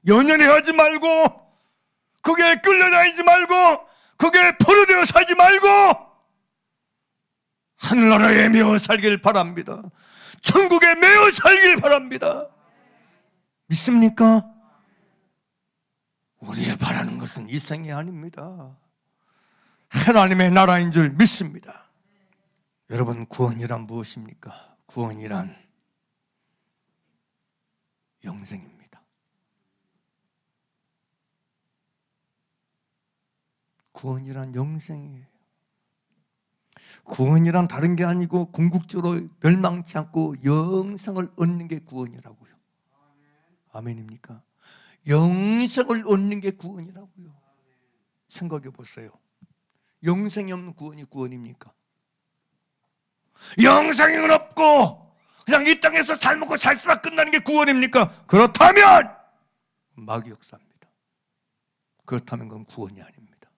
연연해하지 말고, 그게 끌려다니지 말고, 그게 포로되어 살지 말고 하늘나라에 매어 살길 바랍니다. 천국에 매어 살길 바랍니다. 믿습니까? 우리의 바라는 것은 이 생이 아닙니다. 하나님의 나라인 줄 믿습니다. 여러분, 구원이란 무엇입니까? 구원이란 영생입니다. 구원이란 영생이에요. 구원이란 다른 게 아니고 궁극적으로 멸망치 않고 영생을 얻는 게 구원이라고요. 아멘입니까? 영생을 얻는 게 구원이라고요. 생각해 보세요. 영생이 없는 구원이 구원입니까? 영생은 없고 그냥 이 땅에서 잘 먹고 잘 살아 끝나는 게 구원입니까? 그렇다면 마귀 역사입니다. 그렇다면 그건 구원이 아닙니다.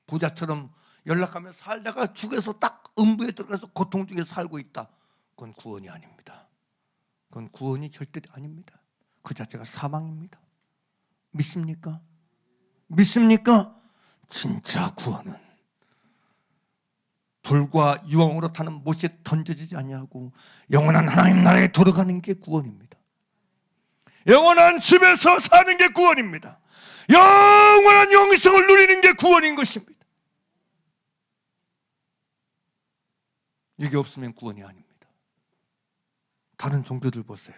부자처럼 연락하며 살다가 죽어서 딱 음부에 들어가서 고통 중에 살고 있다. 그건 구원이 아닙니다. 그건 구원이 절대 아닙니다. 그 자체가 사망입니다. 믿습니까? 믿습니까? 진짜 구원은 불과 유황으로 타는 못에 던져지지 아니하고 영원한 하나님 나라에 들어가는 게 구원입니다. 영원한 집에서 사는 게 구원입니다. 영원한 영생을 누리는 게 구원인 것입니다. 이게 없으면 구원이 아닙니다. 다른 종교들 보세요.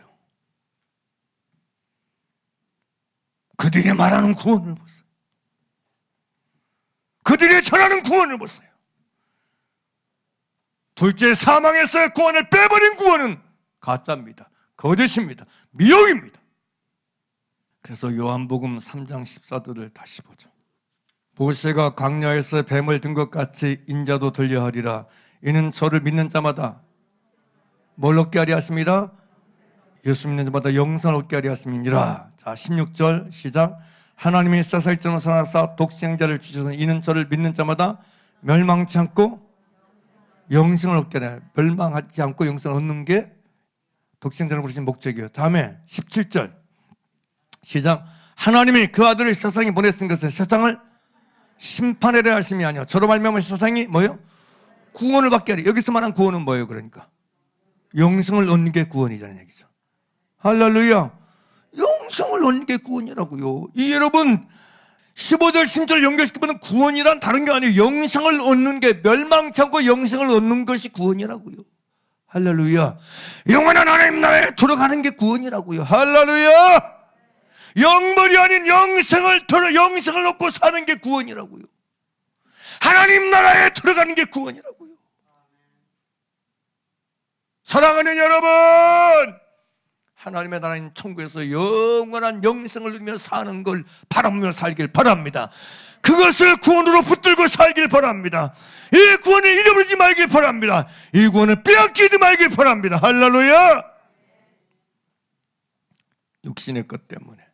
그들이 말하는 구원을 보세요. 그들이 전하는 구원을 보세요. 둘째, 사망에서의 구원을 빼버린 구원은 가짜입니다. 거짓입니다. 미혹입니다. 그래서 요한복음 3장 14절을 다시 보죠. 모세가 광야에서 뱀을 든 것 같이 인자도 들려하리라. 이는 저를 믿는 자마다 뭘 얻게 하리 하심이라? 예수 믿는 자마다 영생을 얻게 하리 하심이니라. 자, 16절 시작. 하나님이 사살전을 사랑하사 독생자를 주셔서 이는 저를 믿는 자마다 멸망치 않고 영생을 얻게 하리. 멸망하지 않고 영생을 얻는 게 독생자를 부르신 목적이에요. 다음에 17절 시작. 하나님이 그 아들을 세상에 보냈은 것은 세상을 심판하려 하심이 아니요 저로 말미암아 세상이 뭐예요? 구원을 받게 하리. 여기서 말한 구원은 뭐예요? 그러니까 영생을 얻는 게 구원이라는 얘기죠. 할렐루야. 영생을 얻는 게 구원이라고요. 이 여러분 15절 16절 연결시키면 구원이란 다른 게 아니에요. 영생을 얻는 게 멸망치 않고 영생을 얻는 것이 구원이라고요. 할렐루야. 영원한 하나님 나라에 들어가는 게 구원이라고요. 할렐루야. 영벌이 아닌 영생을 얻고 사는 게 구원이라고요. 하나님 나라에 들어가는 게 구원이라고요. 사랑하는 여러분, 하나님의 나라인 천국에서 영원한 영생을 누리며 사는 걸 바라보며 살길 바랍니다. 그것을 구원으로 붙들고 살길 바랍니다. 이 구원을 잃어버리지 말길 바랍니다. 이 구원을 빼앗기지 말길 바랍니다. 할렐루야. 육신의 것 때문에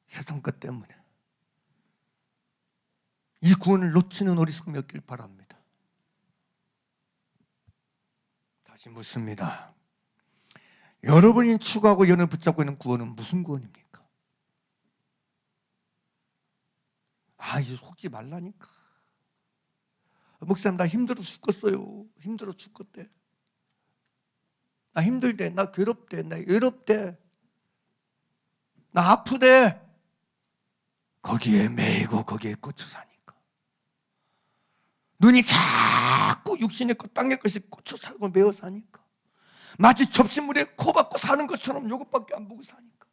세상 것 때문에 이 구원을 놓치는 어리석음이 없길 바랍니다. 다시 묻습니다. 여러분이 추구하고 연을 붙잡고 있는 구원은 무슨 구원입니까? 이제 속지 말라니까. 목사님, 나 힘들어 죽겠어요. 힘들어 죽겠대. 나 힘들대. 나 괴롭대. 나 외롭대. 나 아프대. 거기에 매이고 거기에 꽂혀 사니까. 눈이 자꾸 육신의 것, 땅의 것이 꽂혀 살고 매어 사니까. 마치 접시물에 코 박고 사는 것처럼 이것밖에 안 보고 사니까.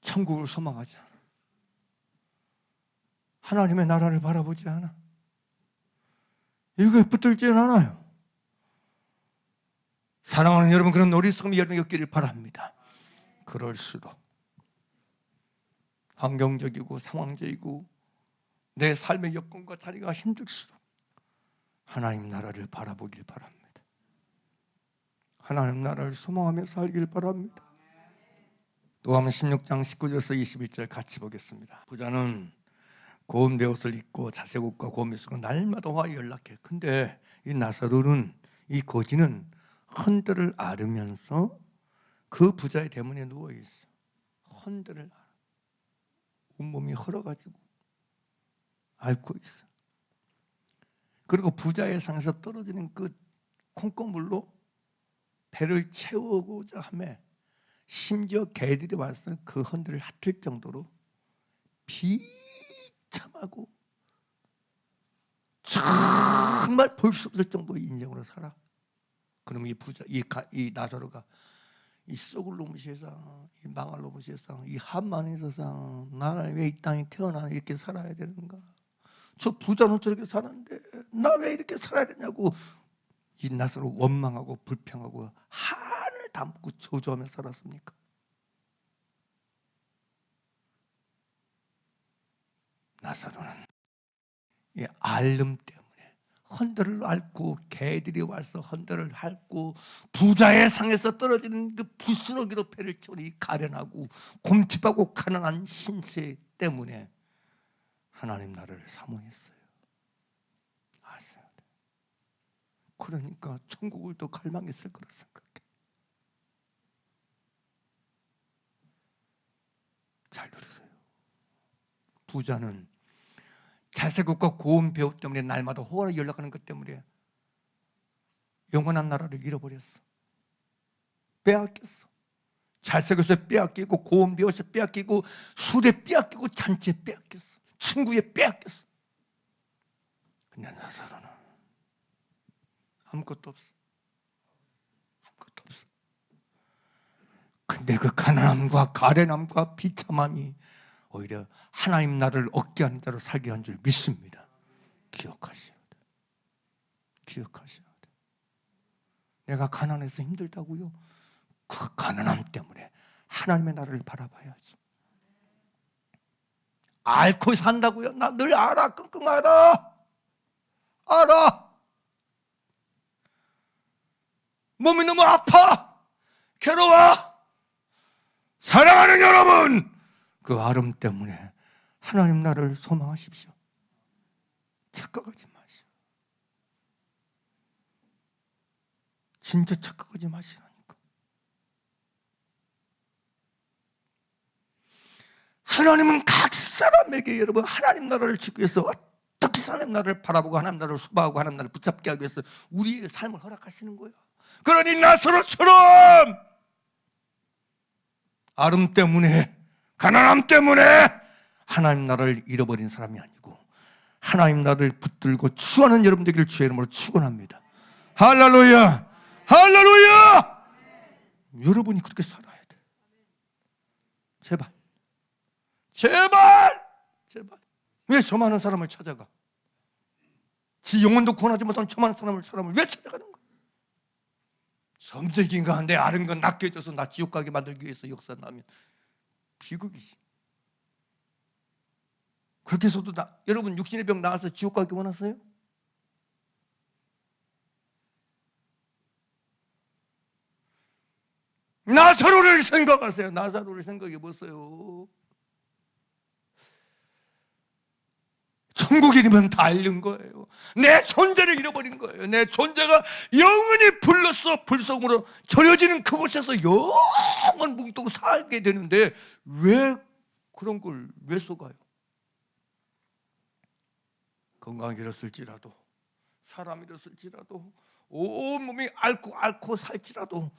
천국을 소망하지 않아. 하나님의 나라를 바라보지 않아. 이거에 붙들지는 않아요. 사랑하는 여러분, 그런 어리석음이 여러분이 없기를 바랍니다. 그럴수록 환경적이고 상황적이고 내 삶의 여건과 자리가 힘들수록 하나님 나라를 바라보길 바랍니다. 하나님 나라를 소망하며 살길 바랍니다. 요한복음 16장 19절에서 21절 같이 보겠습니다. 부자는 고운 베옷을 입고 자색옷과 고운 벼슬과 날마다 와 연락해. 근데 이 나사로는, 이 거지는 헌들을 앓으면서 그 부자의 대문에 누워 있어. 헌들을 앓아. 온몸이 헐어가지고 앓고 있어. 그리고 부자의 상에서 떨어지는 그 콩고물로 배를 채우고자 하며 심지어 개들이 와서 그 헌들을 핥을 정도로 비참하고 정말 볼 수 없을 정도의 인생으로 살아. 그럼 이 부자, 이 나사로가 이 썩을 놈의 세상, 이 망할 놈의 세상, 이 한만의 세상, 나는 왜 이 땅에 태어나 이렇게 살아야 되는가? 저 부자는 저렇게 사는데 나 왜 이렇게 살아야 되냐고 이 나사로 원망하고 불평하고 한을 담고 저주하며 살았습니까? 나사로는 이 앓음 때문에 헌들을 앓고 개들이 와서 헌들을 핥고 부자의 상에서 떨어지는 그 부스러기로 배를 채우는 이 가련하고 곰집하고 가난한 신세 때문에 하나님 나라를 사모했어요. 아세요? 그러니까 천국을 더 갈망했을 거라 생각해. 잘 들으세요. 부자는 자색옷과 고운 배옷 때문에 날마다 호화를 연락하는 것 때문에 영원한 나라를 잃어버렸어. 빼앗겼어. 자색옷에 빼앗기고 고운 배옷에 빼앗기고 술에 빼앗기고 잔치에 빼앗겼어. 친구에 빼앗겼어. 근데 나사로는 아무것도 없어. 아무것도 없어. 근데 그 가난함과 가련함과 비참함이 오히려 하나님 나라를 얻게 하는 자로 살게 한 줄 믿습니다. 기억하셔야 돼. 기억하셔야 돼. 내가 가난해서 힘들다고요? 그 가난함 때문에 하나님의 나라를 바라봐야지. 앓고 산다고요? 나 늘 알아. 끙끙 알아. 알아. 몸이 너무 아파. 괴로워. 사랑하는 여러분, 그 아름 때문에 하나님 나라를 소망하십시오. 착각하지 마시오. 진짜 착각하지 마시라니까. 하나님은 각 사람에게 여러분 하나님 나라를 지키기 위해서 어떻게 하나님 나라를 바라보고 하나님 나라를 수박하고 하나님 나라를 붙잡게 하기 위해서 우리의 삶을 허락하시는 거야. 그러니 나사로처럼 아름 때문에 가난함 때문에 하나님 나라를 잃어버린 사람이 아니고 하나님 나라를 붙들고 추구하는 여러분 되기를 주의 이름으로 축원합니다. 할렐루야. 할렐루야. 여러분이 그렇게 살아야 돼. 제발. 제발. 제발. 왜 저 많은 사람을 찾아가? 지 영혼도 구원하지 못한 저 많은 사람을 왜 찾아가는 거야? 섬세기인가 한데 아는 건 낫게 해줘서 나 지옥 가게 만들기 위해서 역사나면 비극이지. 그렇게 해서도 여러분 육신의 병 나와서 지옥 가기 원하세요? 나사로를 나사로를 생각하세요. 나사로를 생각해 보세요. 천국 이름은 다 잃는 거예요. 내 존재를 잃어버린 거예요. 내 존재가 영원히 불로써 불속으로 절여지는 그곳에서 영원 뭉뚱 살게 되는데 왜 그런 걸 왜 속아요? 건강이 잃었을지라도, 사람이 잃었을지라도, 온몸이 앓고 살지라도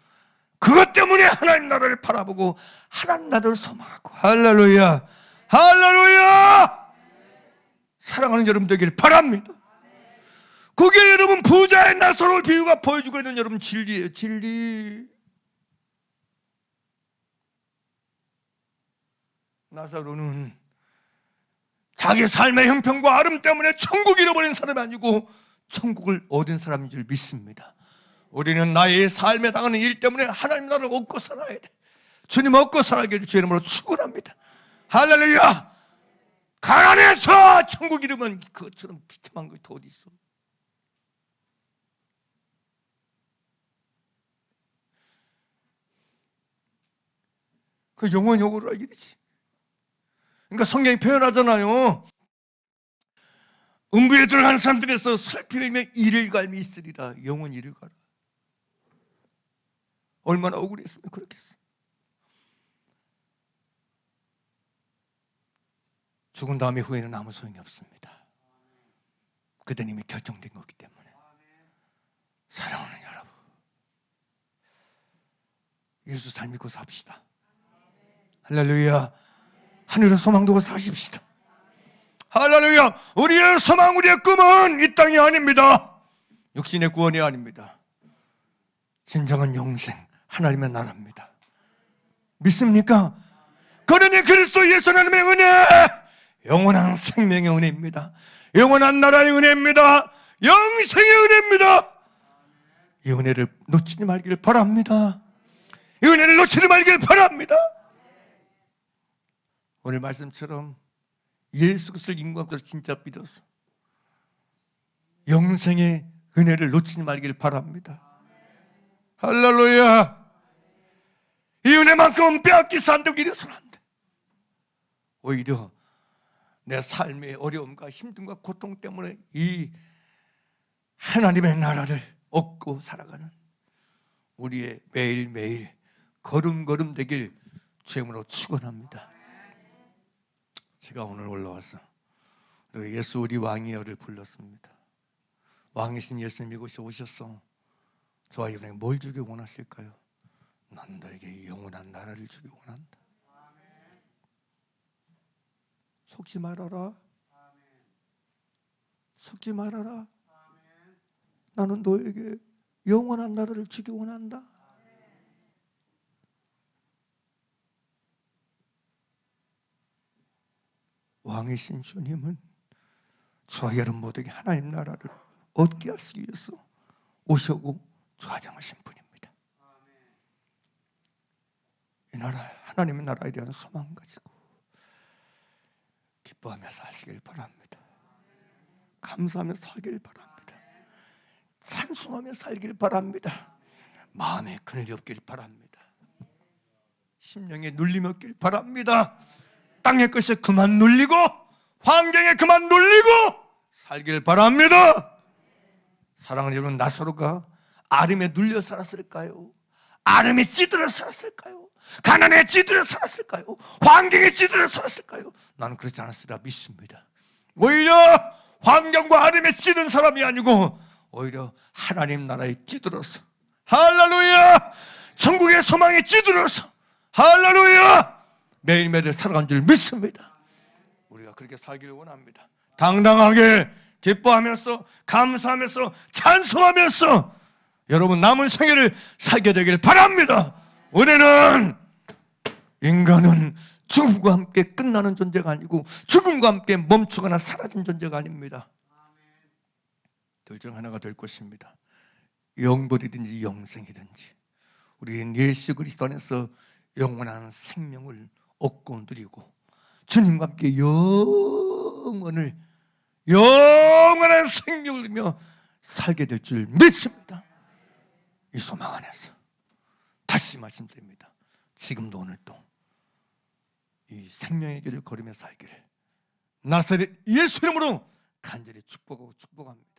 그것 때문에 하나님 나라를 바라보고 하나님 나라를 소망하고, 할렐루야, 할렐루야! 사랑하는 여러분 되길 바랍니다. 그게 여러분 부자의 나사로 비유가 보여주고 있는 여러분 진리예요. 진리. 나사로는 자기 삶의 형편과 아름 때문에 천국을 잃어버린 사람이 아니고 천국을 얻은 사람인 줄 믿습니다. 우리는 나의 삶에 당하는 일 때문에 하나님 나라를 얻고 살아야 돼. 주님 얻고 살아기를 주의 이름으로 축원합니다. 할렐루야. 가난해서 천국 이름은 그것처럼 비참한 것이 더 어디 있어? 그 영원히 오고라 일이지. 그러니까 성경이 표현하잖아요. 음부에 들어가는 사람들에서 슬피 흘리며 이를 갈미 있으리라. 영원히 이를 가라. 얼마나 억울했으면 그렇겠어. 죽은 다음에 후회는 아무 소용이 없습니다. 그때는 이미 결정된 거기 때문에. 사랑하는 여러분, 예수 잘 믿고 삽시다. 할렐루야. 하늘의 소망 두고 사십시다. 할렐루야. 우리의 소망, 우리의 꿈은 이 땅이 아닙니다. 육신의 구원이 아닙니다. 진정한 영생, 하나님의 나라입니다. 믿습니까? 그러니 그리스도 예수 하나님의 은혜, 영원한 생명의 은혜입니다. 영원한 나라의 은혜입니다. 영생의 은혜입니다. 이 은혜를 놓치지 말기를 바랍니다. 이 은혜를 놓치지 말기를 바랍니다. 오늘 말씀처럼 예수 그리스도를 인간으로 진짜 믿어서 영생의 은혜를 놓치지 말기를 바랍니다. 할렐루야. 이 은혜만큼은 빼앗기서 안 되고 이래서는 안 돼. 오히려 내 삶의 어려움과 힘듦과 고통 때문에 이 하나님의 나라를 얻고 살아가는 우리의 매일매일 걸음걸음 되길 주님으로 축원합니다. 제가 오늘 올라와서 예수 우리 왕이여를 불렀습니다. 왕이신 예수님 이곳에 오셔서 저와 여러분에게 뭘 주기 원하실까요? 난 너에게 영원한 나라를 주기 원한다. 속지 말아라. 속지 말아라. 나는 너에게 영원한 나라를 주기 원한다. 왕이신 주님은 저와 여러분 모두에게 하나님 나라를 얻게 하시기 위해서 오시고 좌정하신 분입니다. 이 나라, 하나님의 나라에 대한 소망 가지고 기뻐하며 사시길 바랍니다. 감사하며 살길 바랍니다. 찬송하며 살길 바랍니다. 마음에 그늘이 없길 바랍니다. 심령에 눌림이 없길 바랍니다. 땅의 것에 그만 눌리고 환경에 그만 눌리고 살길 바랍니다. 사랑하는 여러분, 나사로가 아름에 눌려 살았을까요? 아름에 찌들어 살았을까요? 가난에 찌들어 살았을까요? 환경에 찌들어 살았을까요? 나는 그렇지 않았으리라 믿습니다. 오히려 환경과 아름에 찌든 사람이 아니고 오히려 하나님 나라에 찌들어서, 할렐루야, 천국의 소망에 찌들어서, 할렐루야, 매일매일 살아간 줄 믿습니다. 우리가 그렇게 살기를 원합니다. 당당하게 기뻐하면서 감사하면서 찬송하면서 여러분 남은 생애를 살게 되길 바랍니다. 우리는, 인간은 죽음과 함께 끝나는 존재가 아니고 죽음과 함께 멈추거나 사라진 존재가 아닙니다. 둘 중 하나가 될 것입니다. 영벌이든지 영생이든지 우리는 예수 그리스도 안에서 영원한 생명을 얻고 누리고 주님과 함께 영원한 생명을 누리며 살게 될 줄 믿습니다. 이 소망 안에서 다시 말씀드립니다. 지금도 오늘도 이 생명의 길을 걸으며 살기를 나사렛 예수 이름으로 간절히 축복하고 축복합니다.